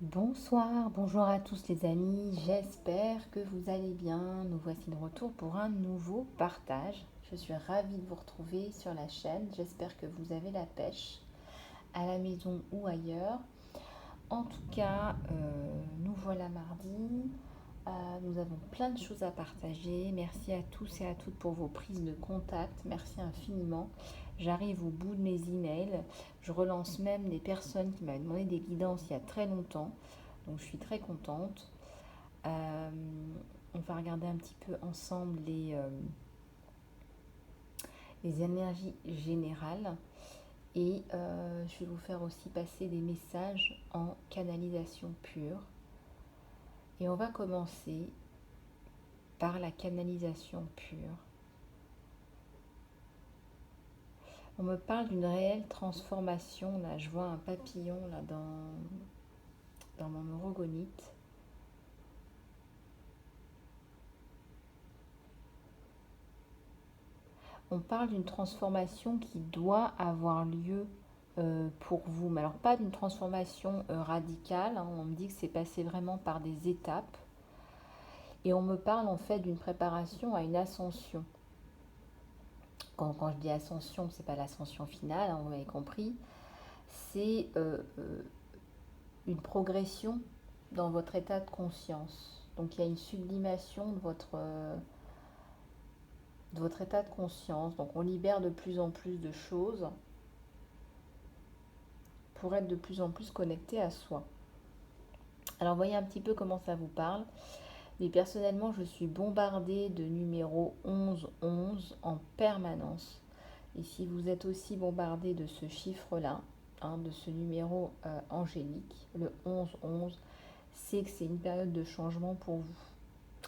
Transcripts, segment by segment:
Bonsoir, bonjour à tous les amis, j'espère que vous allez bien. Nous voici de retour pour un nouveau partage. Je suis ravie de vous retrouver sur la chaîne. J'espère que vous avez la pêche à la maison ou ailleurs. En tout cas, nous voilà mardi. Nous avons plein de choses à partager. Merci à tous et à toutes pour vos prises de contact. Merci infiniment. J'arrive au bout de mes emails. Je relance même des personnes qui m'avaient demandé des guidances il y a très longtemps. Donc je suis très contente. Euh, on va regarder un petit peu ensemble les énergies générales. Et je vais vous faire aussi passer des messages en canalisation pure. Et on va commencer par la canalisation pure. On me parle d'une réelle transformation. Là, je vois un papillon là dans mon orogonite. On parle d'une transformation qui doit avoir lieu pour vous. Mais alors pas d'une transformation radicale, hein. On me dit que c'est passé vraiment par des étapes. Et on me parle en fait d'une préparation à une ascension. Quand je dis ascension, c'est pas l'ascension finale, hein, vous m'avez compris. C'est une progression dans votre état de conscience. Donc il y a une sublimation de votre état de conscience. Donc on libère de plus en plus de choses pour être de plus en plus connecté à soi. Alors voyez un petit peu comment ça vous parle. Mais personnellement, je suis bombardée de numéros 11 en permanence. Et si vous êtes aussi bombardé de ce chiffre-là, hein, de ce numéro angélique, le 11, c'est que c'est une période de changement pour vous.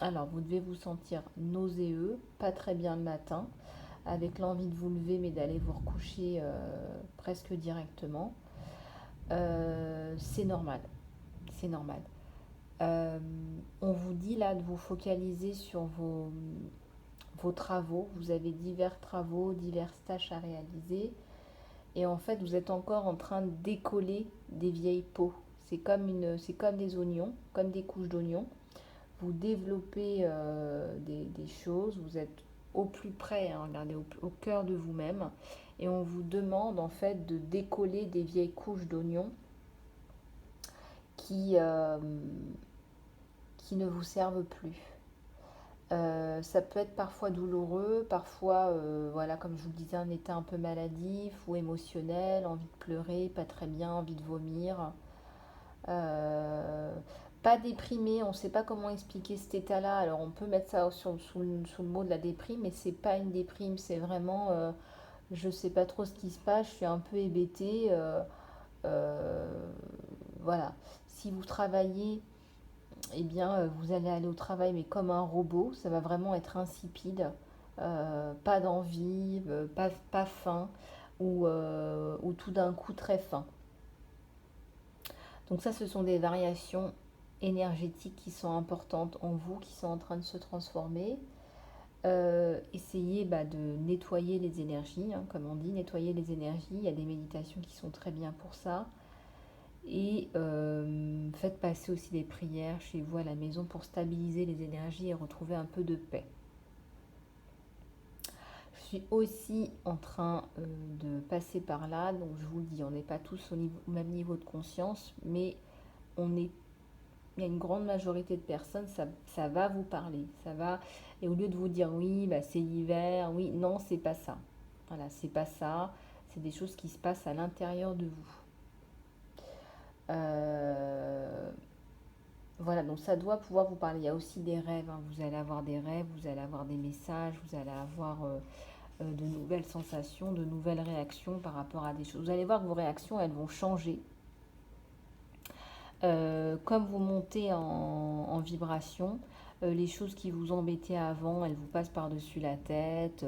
Alors, vous devez vous sentir nauséeux, pas très bien le matin, avec l'envie de vous lever, mais d'aller vous recoucher presque directement. C'est normal, c'est normal. Euh, on vous dit là de vous focaliser sur vos travaux. Vous avez divers travaux, diverses tâches à réaliser. Et en fait, vous êtes encore en train de décoller des vieilles peaux. C'est comme des oignons, comme des couches d'oignons. Vous développez des choses, vous êtes au plus près, hein, regardez, au cœur de vous-même. Et on vous demande en fait de décoller des vieilles couches d'oignons qui, euh, qui ne vous servent plus. Ça peut être parfois douloureux, parfois, voilà, comme je vous le disais, un état un peu maladif ou émotionnel, envie de pleurer, pas très bien, envie de vomir. Euh, Pas déprimé, on ne sait pas comment expliquer cet état-là. Alors on peut mettre ça sous le mot de la déprime, mais c'est pas une déprime, c'est vraiment, je sais pas trop ce qui se passe, je suis un peu hébétée. Euh, voilà. Si vous travaillez, eh bien, vous allez aller au travail, mais comme un robot, ça va vraiment être insipide, pas d'envie, pas faim, ou tout d'un coup très faim. Donc ça, ce sont des variations énergétiques qui sont importantes en vous, qui sont en train de se transformer. Essayez de nettoyer les énergies, hein, comme on dit, nettoyer les énergies. Il y a des méditations qui sont très bien pour ça. Et faites passer aussi des prières chez vous à la maison pour stabiliser les énergies et retrouver un peu de paix. Je suis aussi en train de passer par là, donc je vous le dis, on n'est pas tous au même niveau de conscience, mais on est, il y a une grande majorité de personnes, ça va vous parler, ça va, et au lieu de vous dire oui, c'est l'hiver, oui, non, c'est pas ça. Voilà, c'est pas ça, c'est des choses qui se passent à l'intérieur de vous. Euh, Voilà, donc ça doit pouvoir vous parler. Il y a aussi des rêves, hein. Vous allez avoir des rêves, vous allez avoir des messages, vous allez avoir de nouvelles sensations, de nouvelles réactions par rapport à des choses. Vous allez voir que vos réactions, elles vont changer. Comme vous montez en vibration, les choses qui vous embêtaient avant, elles vous passent par-dessus la tête.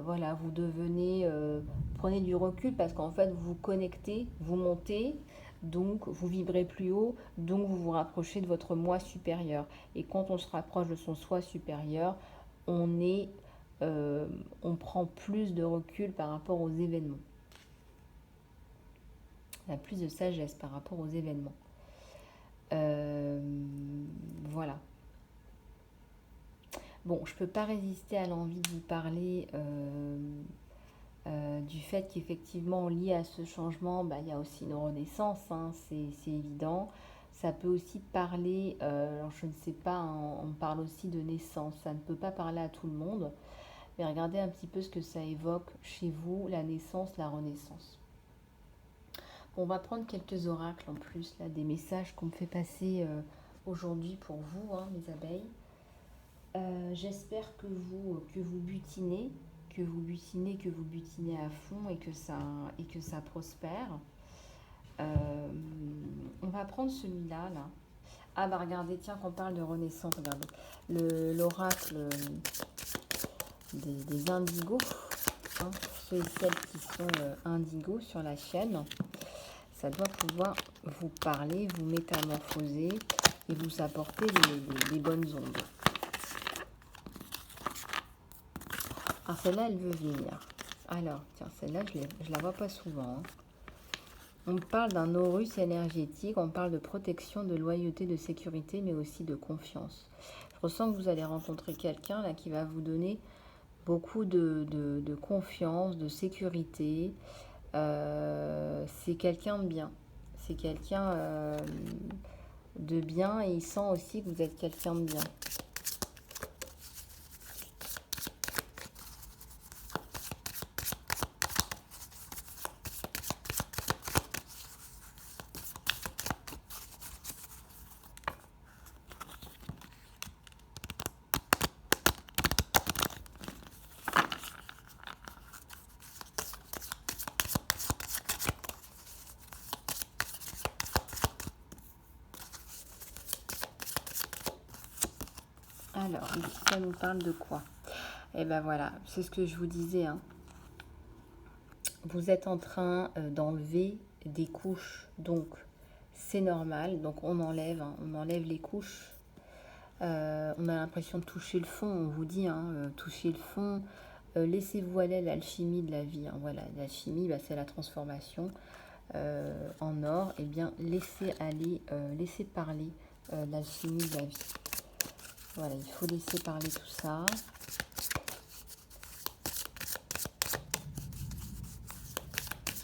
Voilà, vous devenez, prenez du recul parce qu'en fait, vous vous connectez, vous montez, donc vous vibrez plus haut, donc vous vous rapprochez de votre moi supérieur. Et quand on se rapproche de son soi supérieur, on est, euh, on prend plus de recul par rapport aux événements. On a plus de sagesse par rapport aux événements. Euh, voilà. Bon, je ne peux pas résister à l'envie de vous parler du fait qu'effectivement, lié à ce changement, bah, il y a aussi une renaissance, hein, c'est évident. Ça peut aussi parler, alors je ne sais pas, hein, on parle aussi de naissance. Ça ne peut pas parler à tout le monde, mais regardez un petit peu ce que ça évoque chez vous, la naissance, la renaissance. Bon, on va prendre quelques oracles en plus, là, des messages qu'on me fait passer aujourd'hui pour vous, hein, mes abeilles. J'espère que vous butinez, que vous butinez à fond et que ça prospère. Euh, on va prendre celui-là, là. Ah bah regardez, tiens qu'on parle de renaissance, regardez. L'oracle des indigos, hein, ceux et celles qui sont indigos sur la chaîne, ça doit pouvoir vous parler, vous métamorphoser et vous apporter les bonnes ondes. Alors celle-là, elle veut venir. Alors, tiens, celle-là, je la vois pas souvent. Hein. On parle d'un Horus énergétique, on parle de protection, de loyauté, de sécurité, mais aussi de confiance. Je ressens que vous allez rencontrer quelqu'un là qui va vous donner beaucoup de confiance, de sécurité. C'est quelqu'un de bien. C'est quelqu'un de bien et il sent aussi que vous êtes quelqu'un de bien. Alors, ici, ça nous parle de quoi? Eh ben voilà, c'est ce que je vous disais. Hein. Vous êtes en train d'enlever des couches, donc c'est normal. Donc on enlève, hein, on enlève les couches. On a l'impression de toucher le fond, on vous dit, hein, toucher le fond. Laissez-vous aller à l'alchimie de la vie. Hein, voilà, l'alchimie, bah, c'est la transformation en or. Eh bien, laissez aller, laissez parler l'alchimie de la vie. Voilà, il faut laisser parler tout ça.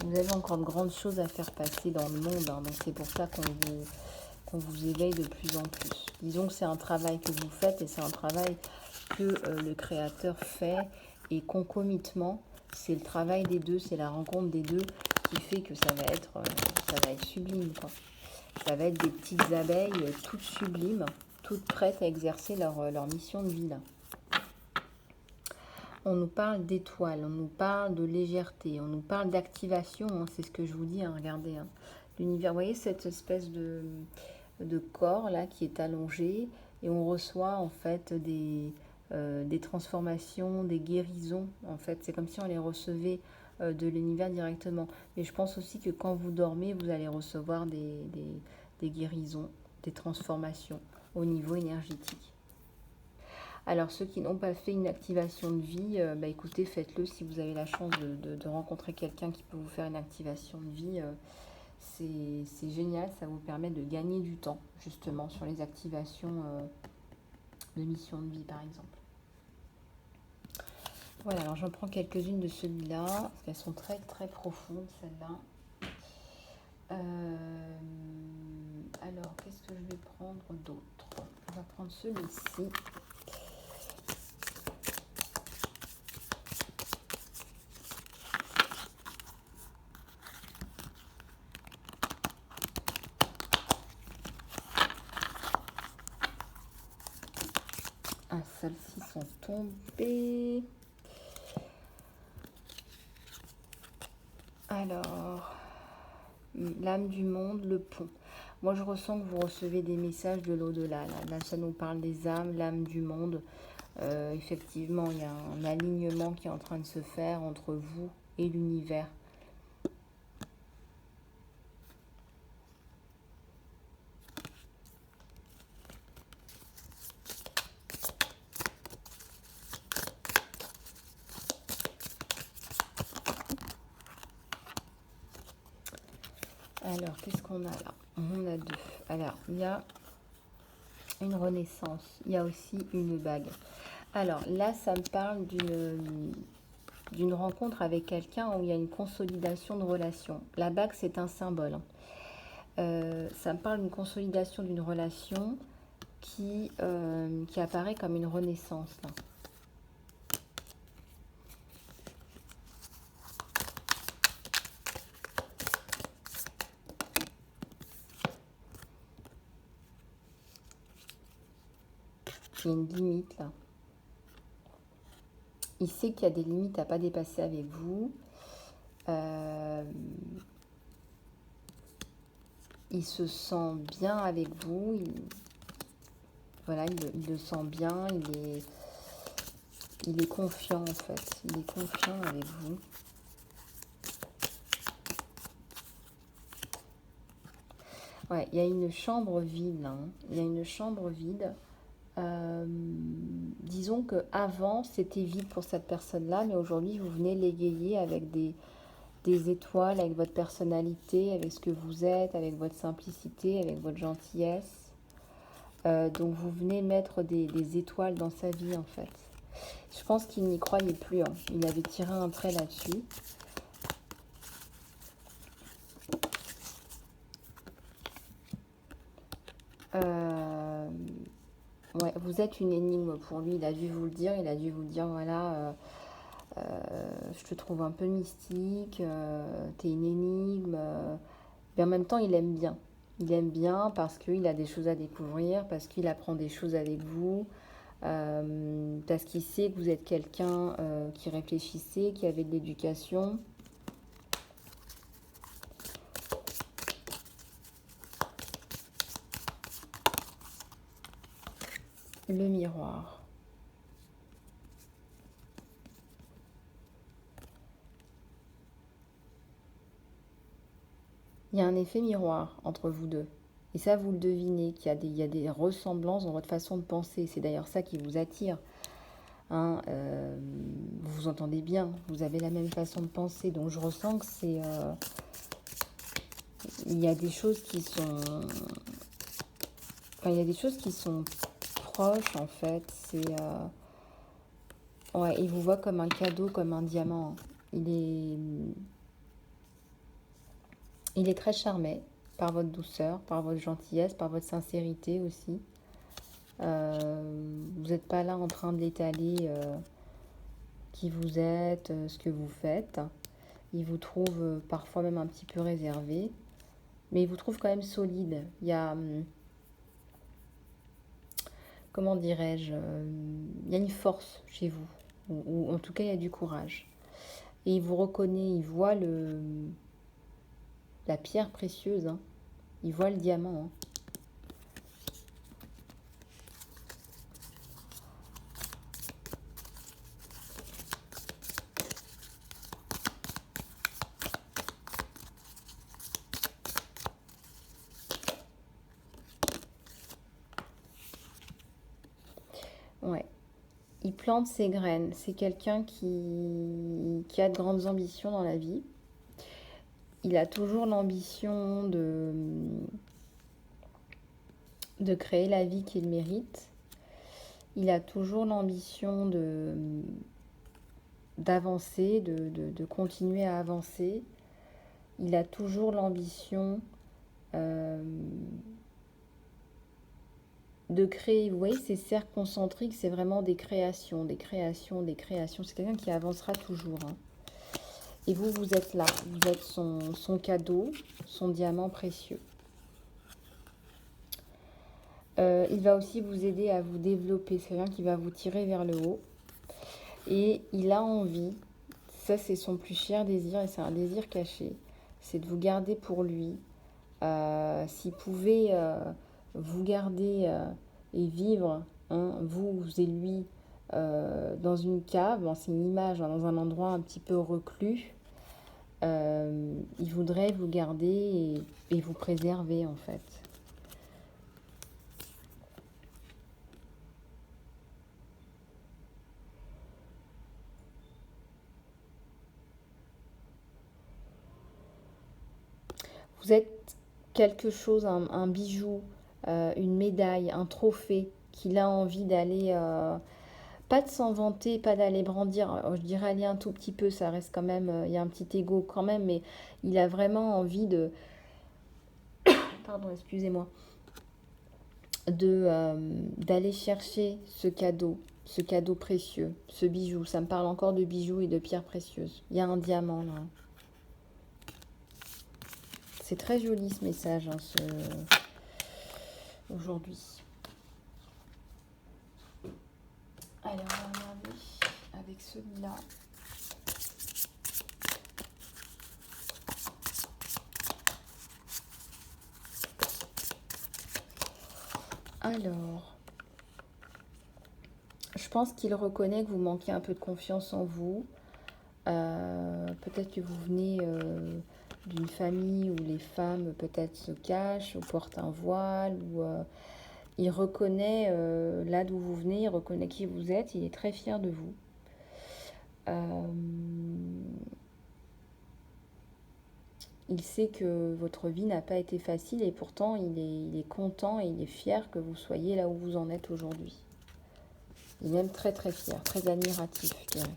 Vous avez encore de grandes choses à faire passer dans le monde, hein, donc c'est pour ça qu'on vous éveille de plus en plus. Disons que c'est un travail que vous faites et c'est un travail que le Créateur fait et concomitement, c'est le travail des deux, c'est la rencontre des deux qui fait que ça va être sublime, quoi. Ça va être des petites abeilles toutes sublimes, toutes prêtes à exercer leur mission de vie, là. On nous parle d'étoiles, on nous parle de légèreté, on nous parle d'activation, hein, c'est ce que je vous dis, hein, regardez. Hein. L'univers, vous voyez cette espèce de corps là qui est allongé et on reçoit en fait des transformations, des guérisons. En fait, c'est comme si on les recevait de l'univers directement. Mais je pense aussi que quand vous dormez, vous allez recevoir des guérisons, des transformations au niveau énergétique. Alors ceux qui n'ont pas fait une activation de vie, bah écoutez, faites-le si vous avez la chance de rencontrer quelqu'un qui peut vous faire une activation de vie. C'est génial, ça vous permet de gagner du temps justement sur les activations de mission de vie par exemple. Voilà, alors j'en prends quelques-unes de celui-là, parce qu'elles sont très très profondes celles-là. Alors, qu'est-ce que je vais prendre d'autre? On va prendre celui-ci. Ah, celles-ci sont tombées. Alors, l'âme du monde, le pont. Moi, je ressens que vous recevez des messages de l'au-delà. Là, ça nous parle des âmes, l'âme du monde. Effectivement, il y a un alignement qui est en train de se faire entre vous et l'univers. Alors, qu'est-ce qu'on a là? On a deux. Alors, il y a une renaissance. Il y a aussi une bague. Alors là, ça me parle d'une rencontre avec quelqu'un où il y a une consolidation de relation. La bague, c'est un symbole. Ça me parle d'une consolidation d'une relation qui apparaît comme une renaissance. Là. Il y a une limite là. Il sait qu'il y a des limites à ne pas dépasser avec vous. Il se sent bien avec vous. Voilà, il le sent bien. Il est confiant en fait. Il est confiant avec vous. Ouais, il y a une chambre vide. Hein. Il y a une chambre vide. Disons que avant c'était vide pour cette personne-là, mais aujourd'hui vous venez l'égayer avec des étoiles, avec votre personnalité, avec ce que vous êtes, avec votre simplicité, avec votre gentillesse. Donc vous venez mettre des étoiles dans sa vie en fait. Je pense qu'il n'y croyait plus. Hein. Il avait tiré un trait là-dessus. Ouais, vous êtes une énigme pour lui. Il a dû vous le dire. Il a dû vous dire voilà. Je te trouve un peu mystique, t'es une énigme. Mais en même temps, il aime bien. Il aime bien parce qu'il a des choses à découvrir, parce qu'il apprend des choses avec vous, parce qu'il sait que vous êtes quelqu'un qui réfléchissait, qui avait de l'éducation. Le miroir. Il y a un effet miroir entre vous deux. Et ça, vous le devinez, il y a des ressemblances dans votre façon de penser. C'est d'ailleurs ça qui vous attire. Hein, vous vous entendez bien, vous avez la même façon de penser. Donc je ressens que il y a des choses qui sont... Enfin, il y a des choses qui sont proches, en fait. Ouais, il vous voit comme un cadeau, comme un diamant. Il est très charmé par votre douceur, par votre gentillesse, par votre sincérité aussi. Vous n'êtes pas là en train de l'étaler qui vous êtes, ce que vous faites. Il vous trouve parfois même un petit peu réservé, mais il vous trouve quand même solide. Il y a, comment dirais-je, il y a une force chez vous, ou en tout cas il y a du courage. Et il vous reconnaît, il voit la pierre précieuse, hein. Il voit le diamant. Hein. Ouais. Il plante ses graines. C'est quelqu'un qui a de grandes ambitions dans la vie. Il a toujours l'ambition de créer la vie qu'il mérite. Il a toujours l'ambition d'avancer, de continuer à avancer. Il a toujours l'ambition de créer. Vous voyez, ces cercles concentriques, c'est vraiment des créations, des créations, des créations. C'est quelqu'un qui avancera toujours. Hein. Et vous, vous êtes là. Vous êtes son cadeau, son diamant précieux. Il va aussi vous aider à vous développer. C'est quelqu'un qui va vous tirer vers le haut. Et il a envie, ça c'est son plus cher désir, et c'est un désir caché, c'est de vous garder pour lui. S'il pouvait vous garder et vivre, hein, vous et lui, dans une cave, bon, c'est une image, hein, dans un endroit un petit peu reclus, il voudrait vous garder et vous préserver en fait. Vous êtes quelque chose, un bijou, une médaille, un trophée qu'il a envie d'aller, pas de s'en vanter, pas d'aller brandir, je dirais aller un tout petit peu, ça reste quand même, il y a un petit ego quand même, mais il a vraiment envie de, pardon, excusez-moi, d'aller chercher ce cadeau précieux, ce bijou. Ça me parle encore de bijoux et de pierres précieuses. Il y a un diamant là. C'est très joli ce message hein, aujourd'hui. Alors, on va regarder avec celui-là. Alors, je pense qu'il reconnaît que vous manquez un peu de confiance en vous. Peut-être que vous venez d'une famille où les femmes peut-être se cachent ou portent un voile. Ou, il reconnaît là d'où vous venez, il reconnaît qui vous êtes, il est très fier de vous. Il sait que votre vie n'a pas été facile et pourtant il est content et il est fier que vous soyez là où vous en êtes aujourd'hui. Il est même très très fier, très admiratif, je dirais.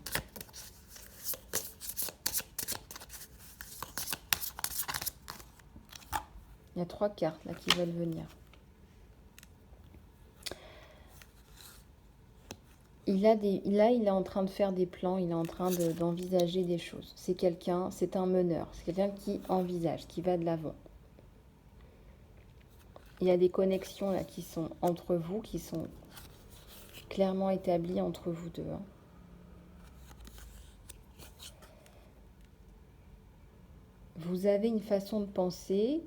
Il y a 3 cartes là qui veulent venir. Il est en train de faire des plans, il est en train d'envisager des choses. C'est quelqu'un, c'est un meneur, c'est quelqu'un qui envisage, qui va de l'avant. Il y a des connexions là qui sont entre vous, qui sont clairement établies entre vous deux. Hein. Vous avez une façon de penser,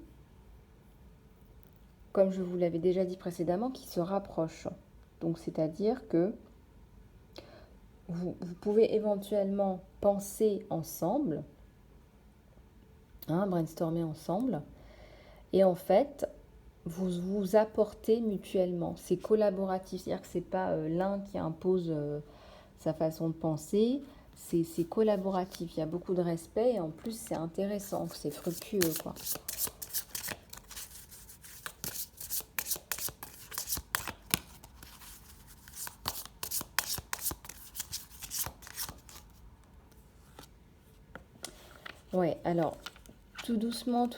comme je vous l'avais déjà dit précédemment, qui se rapproche. Donc c'est-à-dire que vous pouvez éventuellement penser ensemble, hein, brainstormer ensemble, et en fait, vous vous apportez mutuellement. C'est collaboratif, c'est-à-dire que ce n'est pas l'un qui impose sa façon de penser, c'est collaboratif. Il y a beaucoup de respect et en plus c'est intéressant, c'est fructueux, quoi. Ouais, alors tout doucement,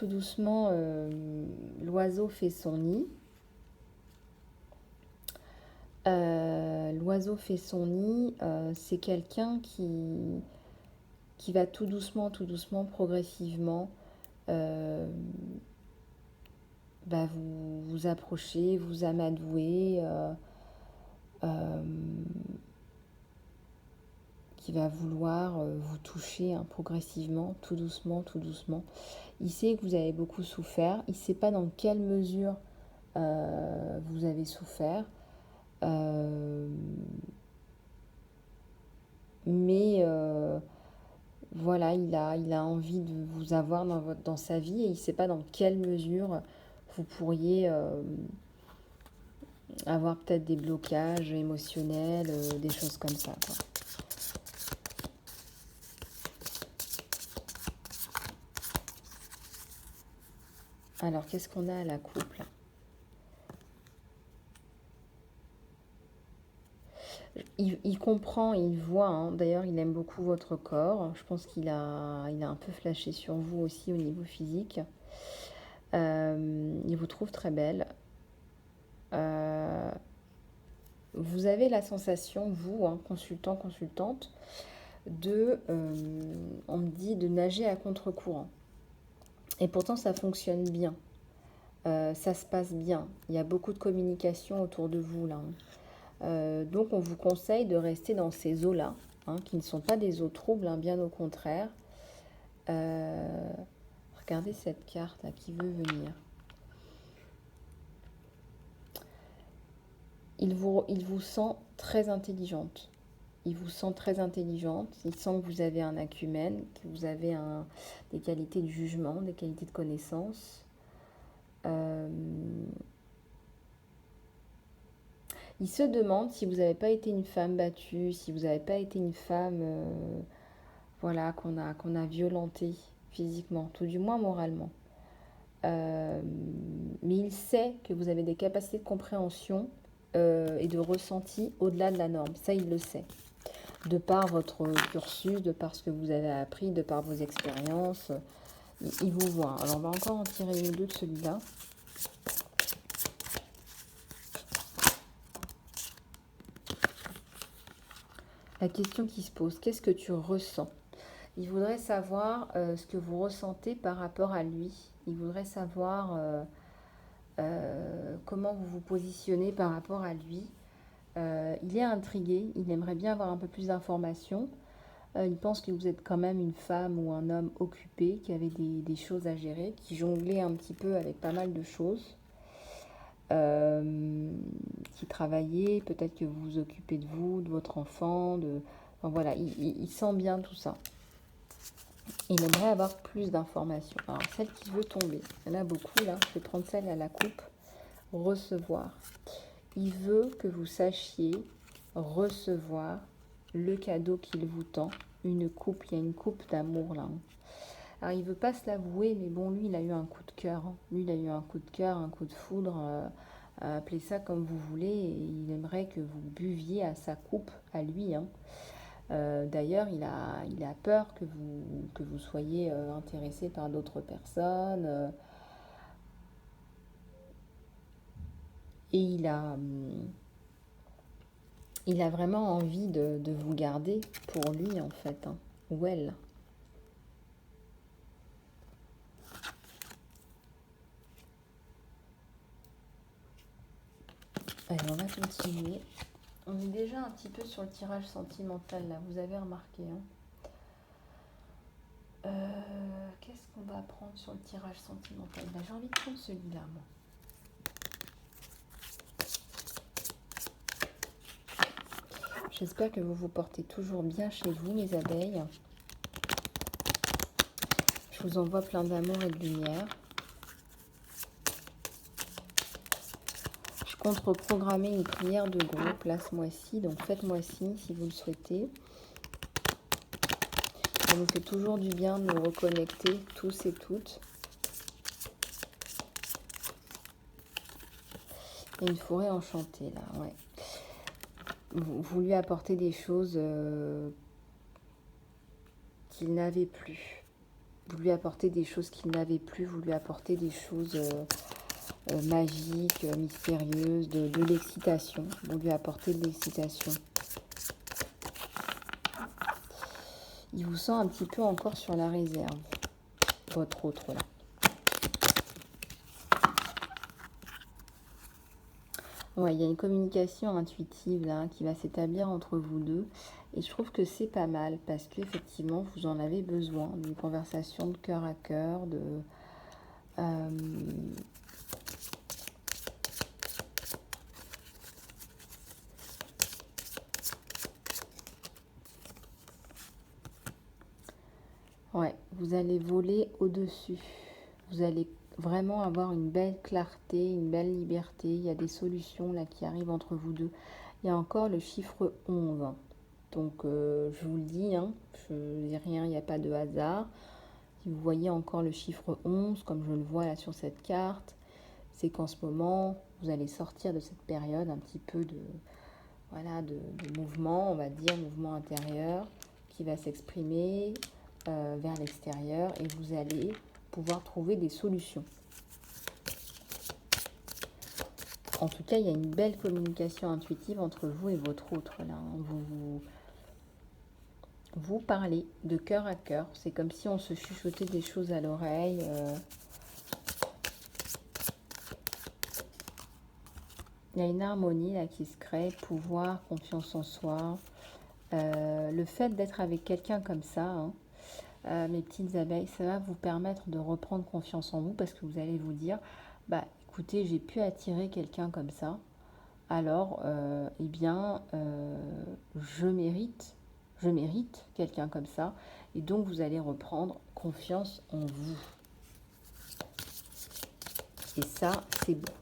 l'oiseau fait son nid. L'oiseau fait son nid, c'est quelqu'un qui va tout doucement, progressivement vous vous approcher, vous amadouer, qui va vouloir vous toucher hein, progressivement, tout doucement. Il sait que vous avez beaucoup souffert, il ne sait pas dans quelle mesure vous avez souffert, mais voilà, il a envie de vous avoir dans sa vie et il ne sait pas dans quelle mesure vous pourriez avoir peut-être des blocages émotionnels, des choses comme ça, quoi. Alors, qu'est-ce qu'on a à la couple? Il comprend, il voit, hein. D'ailleurs, il aime beaucoup votre corps. Je pense qu'il a un peu flashé sur vous aussi au niveau physique. Il vous trouve très belle. Vous avez la sensation, vous, hein, consultant, consultante, on me dit, de nager à contre-courant. Et pourtant, ça fonctionne bien. Ça se passe bien. Il y a beaucoup de communication autour de vous, là. Donc, on vous conseille de rester dans ces eaux-là, hein, qui ne sont pas des eaux troubles, hein, bien au contraire. Regardez cette carte, là, qui veut venir. Il vous sent très intelligente. Il vous sent très intelligente. Il sent que vous avez un acumen, que vous avez des qualités de jugement, des qualités de connaissance. Il se demande si vous n'avez pas été une femme battue, si vous n'avez pas été une femme voilà, qu'on a violentée physiquement, tout du moins moralement. Mais il sait que vous avez des capacités de compréhension et de ressenti au-delà de la norme. Ça, il le sait. De par votre cursus, de par ce que vous avez appris, de par vos expériences, il vous voit. Alors, on va encore en tirer une ou deux de celui-là. La question qui se pose, qu'est-ce que tu ressens? Il voudrait savoir ce que vous ressentez par rapport à lui. Il voudrait savoir comment vous vous positionnez par rapport à lui. Il est intrigué, il aimerait bien avoir un peu plus d'informations. Il pense que vous êtes quand même une femme ou un homme occupé, qui avait des choses à gérer, qui jonglait un petit peu avec pas mal de choses. Qui travaillait, peut-être que vous vous occupez de vous, de votre enfant, enfin, voilà, il sent bien tout ça. Il aimerait avoir plus d'informations. Alors, celle qui veut tomber, il y en a beaucoup là, je vais prendre celle à la coupe, recevoir. Il veut que vous sachiez recevoir le cadeau qu'il vous tend, une coupe, il y a une coupe d'amour là. Alors, il ne veut pas se l'avouer, mais bon, lui, il a eu un coup de cœur. Lui, il a eu un coup de cœur, un coup de foudre, appelez ça comme vous voulez, et il aimerait que vous buviez à sa coupe, à lui. D'ailleurs, il a peur que vous soyez intéressé par d'autres personnes. Et il a vraiment envie de vous garder pour lui, en fait, ou elle. Allez, on va continuer. On est déjà un petit peu sur le tirage sentimental, là, vous avez remarqué. Qu'est-ce qu'on va prendre sur le tirage sentimental? J'ai envie de prendre celui-là, moi. J'espère que vous vous portez toujours bien chez vous, mes abeilles. Je vous envoie plein d'amour et de lumière. Je compte reprogrammer une prière de groupe là ce mois-ci, donc faites-moi signe si vous le souhaitez. Ça nous fait toujours du bien de nous reconnecter tous et toutes. Et une forêt enchantée là, ouais. Vous lui apportez des choses qu'il n'avait plus. Vous lui apportez des choses qu'il n'avait plus, vous lui apportez des choses magiques, mystérieuses, de l'excitation. Vous lui apportez de l'excitation. Il vous sent un petit peu encore sur la réserve, votre autre là. Ouais, il y a une communication intuitive là qui va s'établir entre vous deux. Et je trouve que c'est pas mal parce qu'effectivement, vous en avez besoin d'une conversation de cœur à cœur, ouais, vous allez voler au-dessus. Vous allez vraiment avoir une belle clarté, une belle liberté. Il y a des solutions là qui arrivent entre vous deux. Il y a encore le chiffre 11. Donc, je vous le dis, je ne dis rien, il n'y a pas de hasard. Si vous voyez encore le chiffre 11, comme je le vois là sur cette carte, c'est qu'en ce moment, vous allez sortir de cette période un petit peu de mouvement, on va dire, mouvement intérieur, qui va s'exprimer vers l'extérieur et vous allez pouvoir trouver des solutions. En tout cas, il y a une belle communication intuitive entre vous et votre autre. Là, vous parlez de cœur à cœur. C'est comme si on se chuchotait des choses à l'oreille. Il y a une harmonie là qui se crée, pouvoir, confiance en soi. Le fait d'être avec quelqu'un comme ça, mes petites abeilles, ça va vous permettre de reprendre confiance en vous parce que vous allez vous dire, bah écoutez, j'ai pu attirer quelqu'un comme ça, alors eh bien je mérite quelqu'un comme ça, et donc vous allez reprendre confiance en vous. Et ça, c'est bon.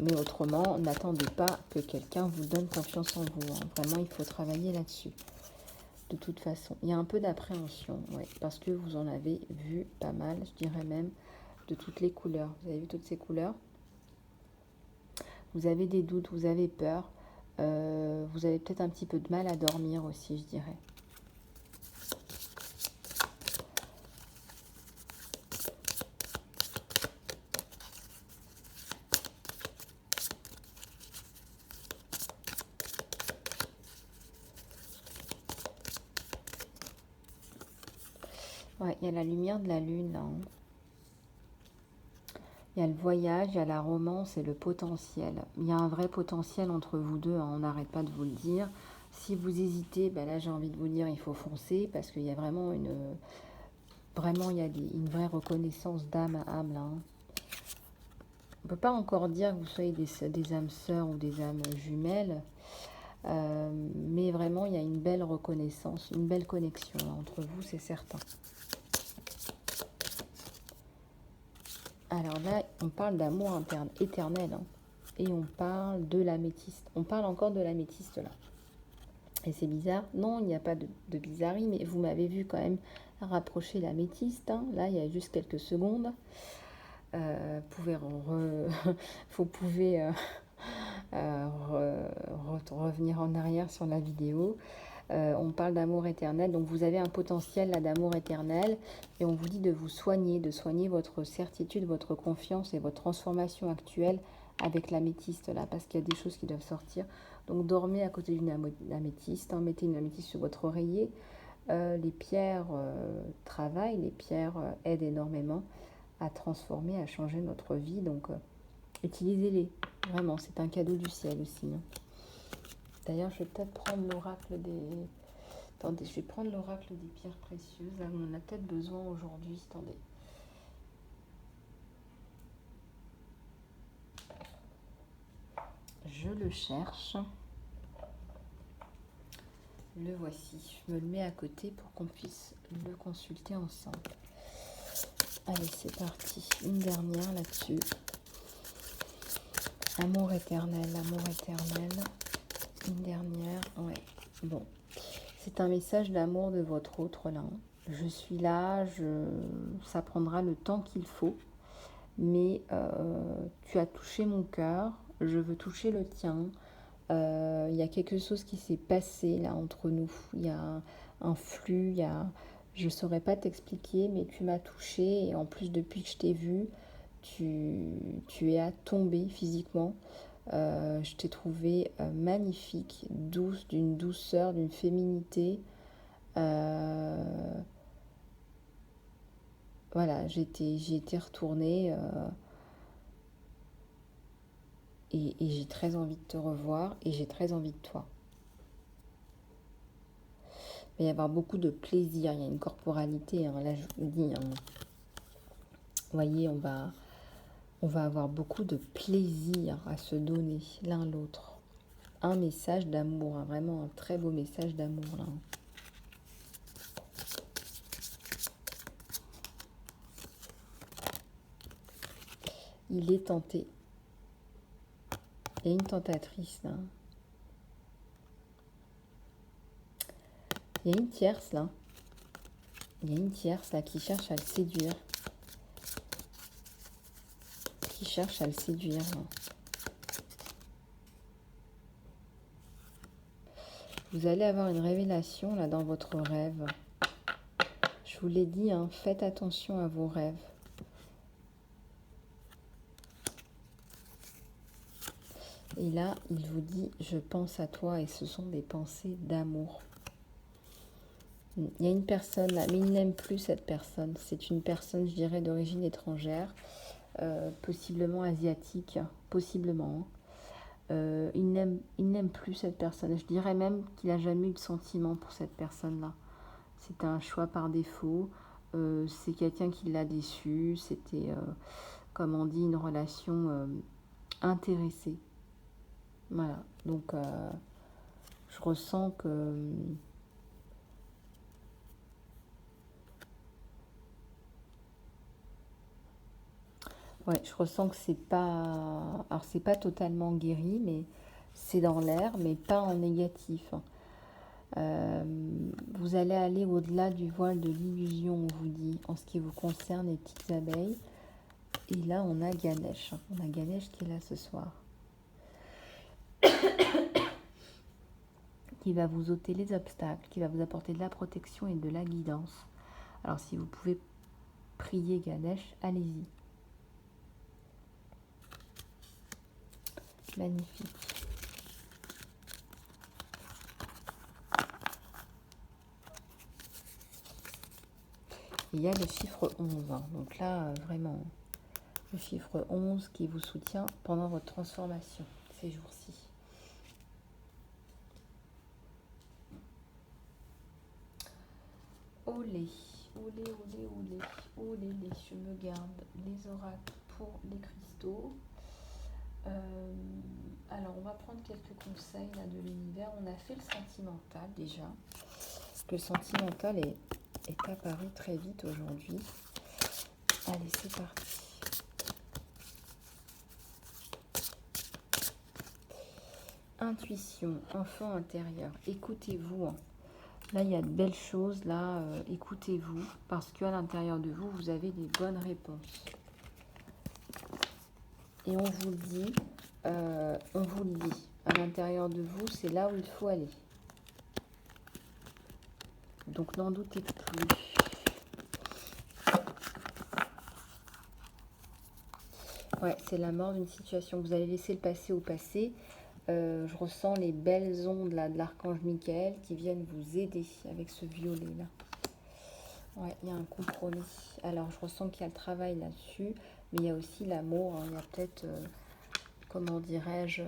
Mais autrement, n'attendez pas que quelqu'un vous donne confiance en vous. Vraiment, il faut travailler là-dessus. de toute façon. Il y a un peu d'appréhension, ouais, parce que vous en avez vu pas mal, je dirais même, de toutes les couleurs. Vous avez vu toutes ces couleurs? Vous avez des doutes, vous avez peur. Vous avez peut-être un petit peu de mal à dormir aussi, je dirais. Ouais, il y a la lumière de la lune là, hein. Il y a le voyage, il y a la romance et le potentiel. Il y a un vrai potentiel entre vous deux, hein, on n'arrête pas de vous le dire. Si vous hésitez, ben là j'ai envie de vous dire il faut foncer parce qu'il y a vraiment vraiment il y a une vraie reconnaissance d'âme à âme là, hein. On ne peut pas encore dire que vous soyez des âmes sœurs ou des âmes jumelles, mais vraiment il y a une belle reconnaissance, une belle connexion là, entre vous, c'est certain. Alors là, on parle d'amour éternel, hein, et on parle de l'améthyste. On parle encore de l'améthyste là. Et c'est bizarre. Non, il n'y a pas de bizarrerie, mais vous m'avez vu quand même rapprocher l'améthyste, hein. Là, il y a juste quelques secondes. Vous pouvez revenir en arrière sur la vidéo. On parle d'amour éternel, donc vous avez un potentiel là d'amour éternel et on vous dit de vous soigner, de soigner votre certitude, votre confiance et votre transformation actuelle avec l'améthyste là, parce qu'il y a des choses qui doivent sortir. Donc dormez à côté d'une améthyste, hein, mettez une améthyste sur votre oreiller. Les pierres travaillent, les pierres aident énormément à transformer, à changer notre vie, donc utilisez-les, vraiment, c'est un cadeau du ciel aussi, hein. D'ailleurs, je vais peut-être prendre l'oracle des... Attendez, je vais prendre l'oracle des pierres précieuses. Là, on en a peut-être besoin aujourd'hui. Attendez. Je le cherche. Le voici. Je me le mets à côté pour qu'on puisse le consulter ensemble. Allez, c'est parti. Une dernière là-dessus. Amour éternel, amour éternel. Une dernière, ouais. Bon. C'est un message d'amour de votre autre là. Je suis là, ça prendra le temps qu'il faut, mais tu as touché mon cœur, je veux toucher le tien. Il y a quelque chose qui s'est passé là entre nous. Il y a un flux, je ne saurais pas t'expliquer, mais tu m'as touché et en plus depuis que je t'ai vu, tu es à tomber physiquement. Je t'ai trouvé magnifique, douce, d'une douceur, d'une féminité. Voilà, j'y étais retournée et j'ai très envie de te revoir et j'ai très envie de toi. Il va y avoir beaucoup de plaisir, il y a une corporalité, hein, là je vous dis, hein. Vous voyez, on va avoir beaucoup de plaisir à se donner l'un l'autre. Un message d'amour, hein, vraiment un très beau message d'amour là. Il est tenté. Il y a une tentatrice là. Il y a une tierce là. Il y a une tierce là qui cherche à le séduire. Qui cherche à le séduire là. Vous allez avoir une révélation là dans votre rêve. Je vous l'ai dit, hein, faites attention à vos rêves. Et là, il vous dit, je pense à toi et ce sont des pensées d'amour. Il y a une personne là, mais il n'aime plus cette personne. C'est une personne, je dirais, d'origine étrangère, possiblement asiatique, possiblement, hein. Il n'aime plus cette personne. Je dirais même qu'il n'a jamais eu de sentiment pour cette personne-là. C'était un choix par défaut. C'est quelqu'un qui l'a déçu. C'était, comme on dit, une relation intéressée. Voilà. Donc, je ressens que... Ouais, je ressens que c'est pas... Alors, c'est pas totalement guéri, mais c'est dans l'air, mais pas en négatif, hein. Vous allez aller au-delà du voile de l'illusion, on vous dit, en ce qui vous concerne, les petites abeilles. Et là, on a Ganesh. On a Ganesh qui est là ce soir. Qui va vous ôter les obstacles, qui va vous apporter de la protection et de la guidance. Alors, si vous pouvez prier Ganesh, allez-y. Magnifique. Il y a le chiffre 11. Donc là, vraiment, le chiffre 11 qui vous soutient pendant votre transformation ces jours-ci. Olé, olé, olé, olé, olé, je me garde les oracles pour les cristaux. Alors, on va prendre quelques conseils là, de l'univers. On a fait le sentimental déjà. Le sentimental est apparu très vite aujourd'hui. Allez, c'est parti. Intuition, enfant intérieur, écoutez-vous. Là, il y a de belles choses. Là, écoutez-vous, parce qu'à l'intérieur de vous, vous avez des bonnes réponses. Et on vous le dit, à l'intérieur de vous, c'est là où il faut aller. Donc, n'en doutez plus. Ouais, c'est la mort d'une situation. Vous allez laisser le passé au passé. Je ressens les belles ondes là, de l'archange Michael qui viennent vous aider avec ce violet là. Ouais, il y a un compromis. Alors, je ressens qu'il y a le travail là-dessus, mais il y a aussi l'amour. Hein. Il y a peut-être, comment dirais-je,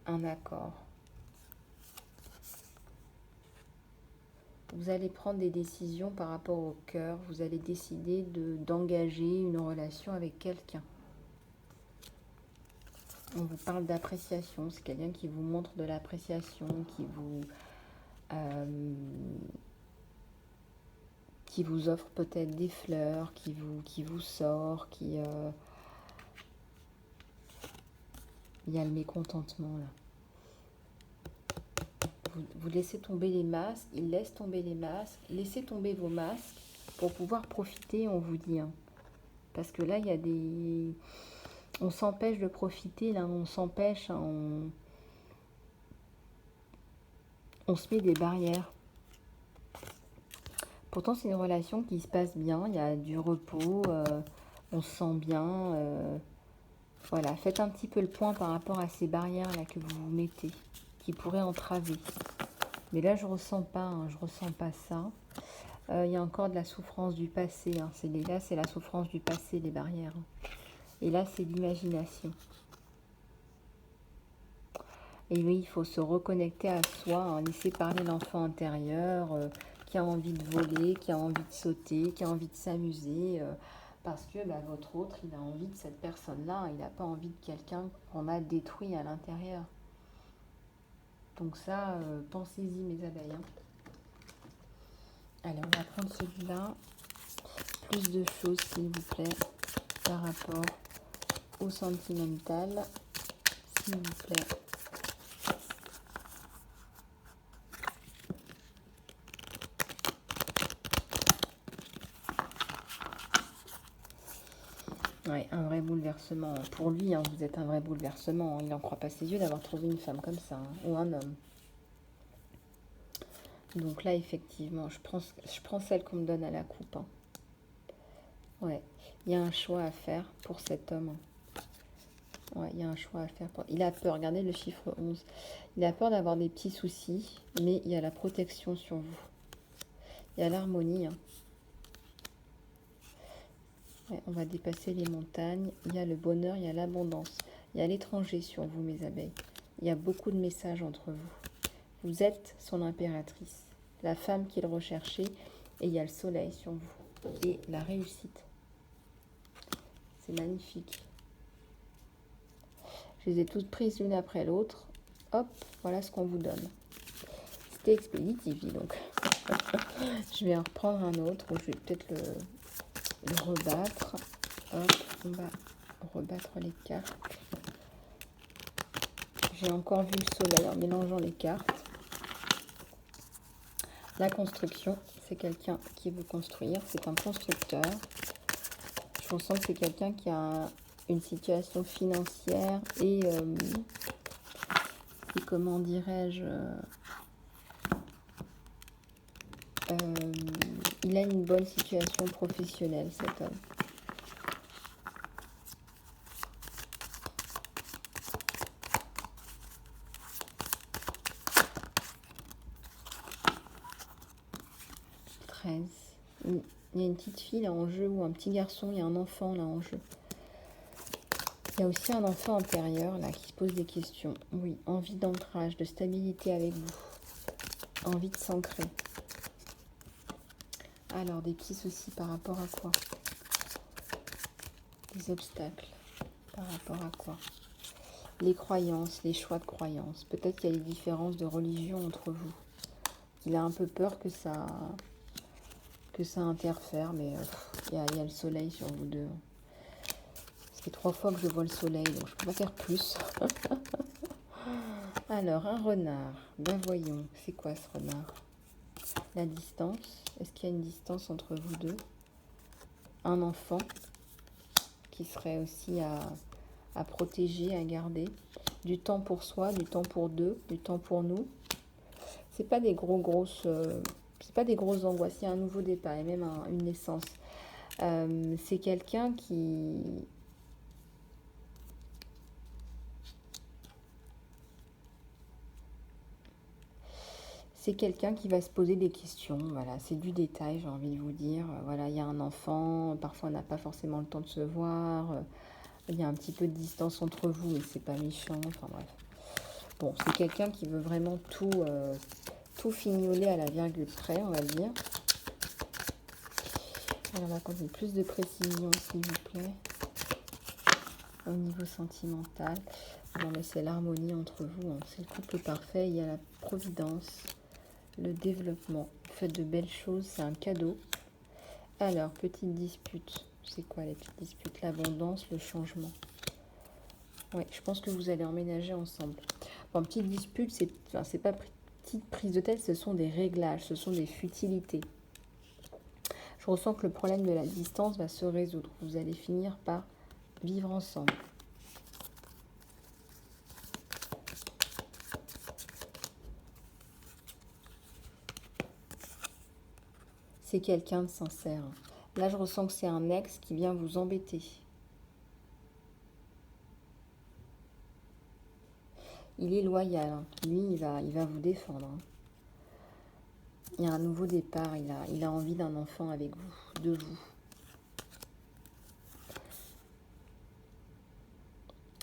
un accord. Vous allez prendre des décisions par rapport au cœur. Vous allez décider d'engager une relation avec quelqu'un. On vous parle d'appréciation. C'est quelqu'un qui vous montre de l'appréciation, qui vous offre peut-être des fleurs, qui vous sort, il y a le mécontentement là. Vous laissez tomber les masques, il laisse tomber les masques, laissez tomber vos masques pour pouvoir profiter, on vous dit. Hein. Parce que là, il y a des... On s'empêche de profiter, là, on s'empêche, hein, on se met des barrières. Pourtant, c'est une relation qui se passe bien, il y a du repos, on se sent bien. Voilà, faites un petit peu le point par rapport à ces barrières-là que vous vous mettez, qui pourraient entraver. Mais là, je ressens pas ça. Il y a encore de la souffrance du passé. Hein. Là, c'est la souffrance du passé, les barrières. Et là, c'est l'imagination. Et oui, il faut se reconnecter à soi, hein, laisser parler l'enfant intérieur qui a envie de voler, qui a envie de sauter, qui a envie de s'amuser. Parce que votre autre, il a envie de cette personne-là. Il n'a pas envie de quelqu'un qu'on a détruit à l'intérieur. Donc ça, pensez-y, mes abeilles. Hein. Allez, on va prendre celui-là. Plus de choses, s'il vous plaît, par rapport au sentimental. S'il vous plaît. Ouais, un vrai bouleversement. Pour lui, hein, vous êtes un vrai bouleversement. Il n'en croit pas ses yeux d'avoir trouvé une femme comme ça, hein, ou un homme. Donc là, effectivement, je prends celle qu'on me donne à la coupe. Hein. Ouais, il y a un choix à faire pour cet homme. Ouais, il y a un choix à faire. Il a peur, regardez le chiffre 11. Il a peur d'avoir des petits soucis, mais il y a la protection sur vous. Il y a l'harmonie. Hein. Ouais, on va dépasser les montagnes. Il y a le bonheur, il y a l'abondance. Il y a l'étranger sur vous, mes abeilles. Il y a beaucoup de messages entre vous. Vous êtes son impératrice, la femme qu'il recherchait, et il y a le soleil sur vous. Et la réussite. C'est magnifique. Je les ai toutes prises l'une après l'autre. Hop, voilà ce qu'on vous donne. C'était expéditif, donc. Je vais en reprendre un autre. Je vais peut-être le rebattre. Hop, on va rebattre les cartes. J'ai encore vu le soleil en mélangeant les cartes. La construction, c'est quelqu'un qui veut construire, c'est un constructeur. Je ressens que c'est quelqu'un qui a une situation financière et comment dirais-je, il a une bonne situation professionnelle, cet homme. Il y a une petite fille là en jeu ou un petit garçon, il y a un enfant là en jeu. Il y a aussi un enfant intérieur là qui se pose des questions. Oui, envie d'ancrage, de stabilité avec vous. Envie de s'ancrer. Alors, des petits soucis par rapport à quoi? Des obstacles. Par rapport à quoi? Les croyances, les choix de croyances. Peut-être qu'il y a des différences de religion entre vous. Il a un peu peur que ça interfère, mais il y a le soleil sur vous deux. Ça fait 3 fois que je vois le soleil, donc je ne peux pas faire plus. Alors, un renard. Ben voyons, c'est quoi ce renard? La distance. Est-ce qu'il y a une distance entre vous deux? Un enfant qui serait aussi à protéger, à garder. Du temps pour soi, du temps pour deux, du temps pour nous. C'est pas des c'est pas des grosses angoisses. Il y a un nouveau départ et même une naissance. C'est quelqu'un qui... C'est quelqu'un qui va se poser des questions. Voilà, c'est du détail, j'ai envie de vous dire. Voilà, il y a un enfant. Parfois, on n'a pas forcément le temps de se voir. Il y a un petit peu de distance entre vous, mais c'est pas méchant. Enfin bref. Bon, c'est quelqu'un qui veut vraiment tout fignoler à la virgule près, on va dire. Alors, on va prendre plus de précision, s'il vous plaît. Au niveau sentimental. Non, mais c'est l'harmonie entre vous. Hein. C'est le couple parfait. Il y a la providence, le développement. Vous faites de belles choses. C'est un cadeau. Alors, petite dispute. C'est quoi les petites disputes? L'abondance, le changement. Oui, je pense que vous allez emménager ensemble. Bon, petite dispute, c'est pas petite prise de tête, ce sont des réglages, ce sont des futilités. Je ressens que le problème de la distance va se résoudre. Vous allez finir par vivre ensemble. C'est quelqu'un de sincère. Là, je ressens que c'est un ex qui vient vous embêter. Il est loyal. Hein. Lui, il va vous défendre. Hein. Il y a un nouveau départ. Il a envie d'un enfant avec vous, de vous.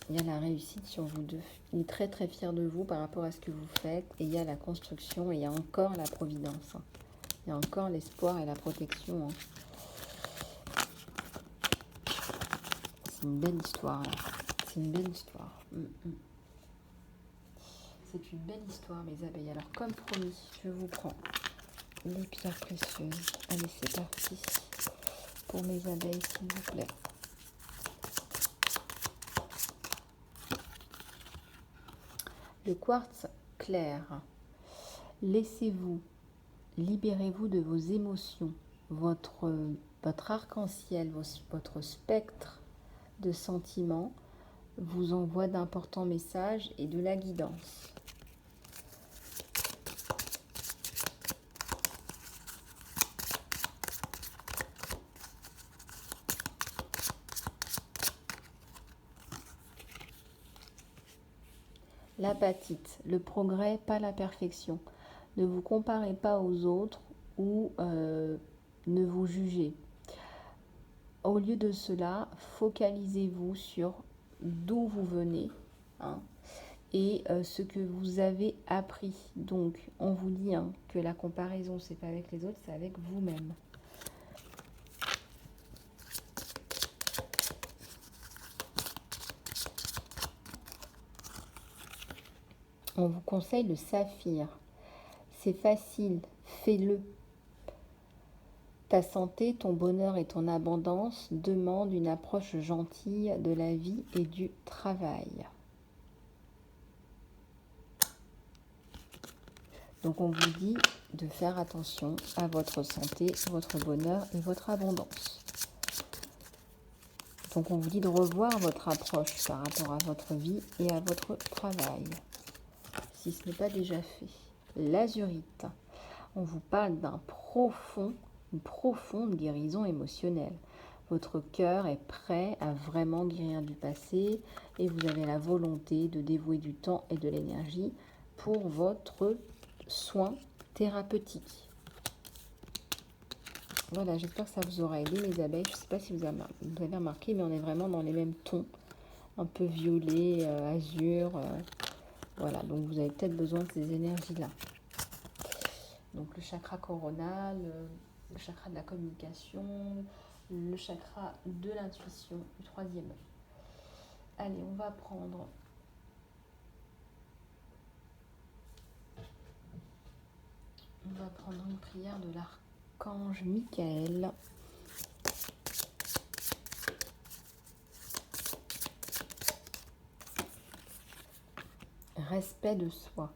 Il y a la réussite sur vous deux. Il est très très fier de vous par rapport à ce que vous faites. Et il y a la construction et il y a encore la providence. Hein. Il y a encore l'espoir et la protection. Hein. C'est une belle histoire. Là. C'est une belle histoire. C'est une belle histoire, mes abeilles. Alors, comme promis, je vous prends les pierres précieuses. Allez, c'est parti pour mes abeilles, s'il vous plaît. Le quartz clair. Laissez-vous, libérez-vous de vos émotions. Votre arc-en-ciel, votre spectre de sentiments vous envoie d'importants messages et de la guidance. L'apatite, le progrès, pas la perfection. Ne vous comparez pas aux autres ou ne vous jugez. Au lieu de cela, focalisez-vous sur d'où vous venez hein, et ce que vous avez appris. Donc, on vous dit hein, que la comparaison, c'est pas avec les autres, c'est avec vous-même. On vous conseille le saphir. C'est facile, fais-le. Ta santé, ton bonheur et ton abondance demandent une approche gentille de la vie et du travail. Donc on vous dit de faire attention à votre santé, votre bonheur et votre abondance. Donc on vous dit de revoir votre approche par rapport à votre vie et à votre travail, si ce n'est pas déjà fait. L'azurite, on vous parle une profonde guérison émotionnelle. Votre cœur est prêt à vraiment guérir du passé et vous avez la volonté de dévouer du temps et de l'énergie pour votre soin thérapeutique. Voilà, j'espère que ça vous aura aidé les abeilles. Je ne sais pas si vous avez remarqué, mais on est vraiment dans les mêmes tons, un peu violet, azur. Voilà, donc vous avez peut-être besoin de ces énergies-là. Donc le chakra coronal, le chakra de la communication, le chakra de l'intuition, le troisième. Allez, on va prendre une prière de l'archange Michael. Respect de soi.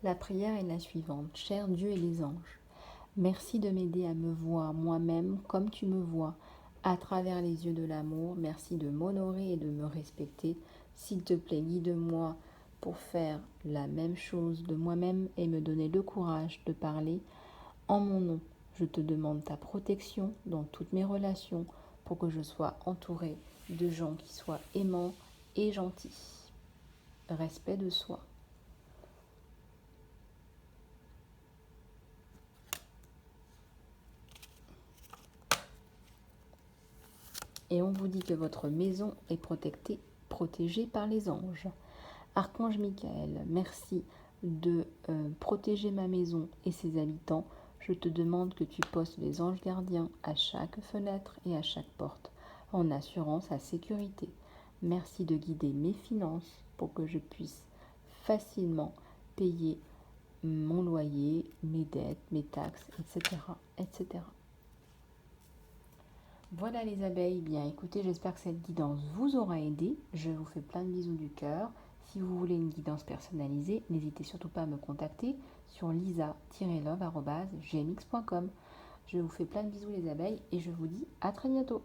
La prière est la suivante. Cher Dieu et les anges, merci de m'aider à me voir moi-même comme tu me vois, à travers les yeux de l'amour. Merci de m'honorer et de me respecter. S'il te plaît, guide-moi pour faire la même chose de moi-même et me donner le courage de parler en mon nom. Je te demande ta protection dans toutes mes relations pour que je sois entourée de gens qui soient aimants et gentils. Respect de soi. Et on vous dit que votre maison est protégée par les anges. Archange Michael, merci de protéger ma maison et ses habitants. Je te demande que tu postes des anges gardiens à chaque fenêtre et à chaque porte, en assurant sa sécurité. Merci de guider mes finances pour que je puisse facilement payer mon loyer, mes dettes, mes taxes, etc., etc. Voilà les abeilles, bien écoutez, j'espère que cette guidance vous aura aidé. Je vous fais plein de bisous du cœur. Si vous voulez une guidance personnalisée, n'hésitez surtout pas à me contacter sur lisa-love@gmx.com. Je vous fais plein de bisous les abeilles et je vous dis à très bientôt.